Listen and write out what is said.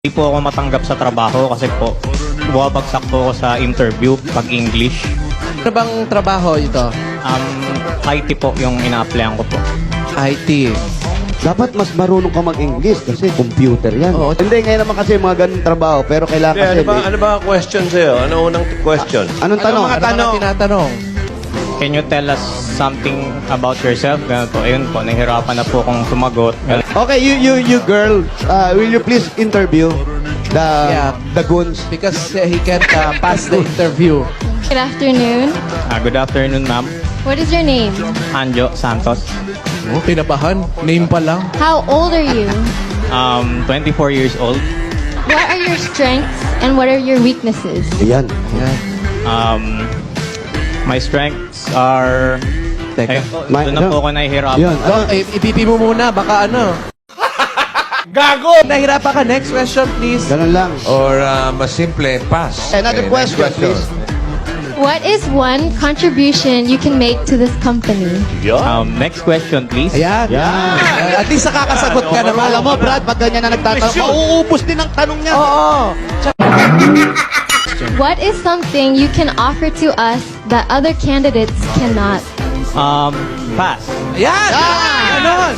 Hindi po ako matanggap sa trabaho kasi po bumabagsak po ako sa interview pag English. Ano bang trabaho ito? IT po yung ina-applyan ko po. IT. Dapat mas marunong ka mag-English kasi computer yan. Oo. Hindi, ngayon naman kasi mga ganun trabaho, pero kailangan kasi... Ano ba question sa'yo? Ano unang question? Anong tanong? Ano mga tinatanong? Can you tell us something about yourself? Ganun po. Ayun po, nahihirapan na po akong sumagot. Okay, you girl, will you please interview the goons? Because he can't pass the interview. Good afternoon. Good afternoon, ma'am. What is your name? Anjo Santos. Oh, kinabahan. Name pa lang. How old are you? 24 years old. What are your strengths and what are your weaknesses? Ayan. Yan. My strengths are... Teka. Doon na po ako nahihirapan. Yun. Ipipi mo muna. Baka ano. Gago! Nahirapan ka. Next question, please. Ganun lang. Or mas simple, pass. Another Okay, next question, please. What is one contribution you can make to this company? Next question, please. Ayan. Yan. At least nakakasagot ka naman. Alam mo, Brad, pag ganyan na nagtatanong, mauubos din ang tanong niya. Oo. What is something you can offer to us that other candidates cannot? Pass. Ayan. Ganon.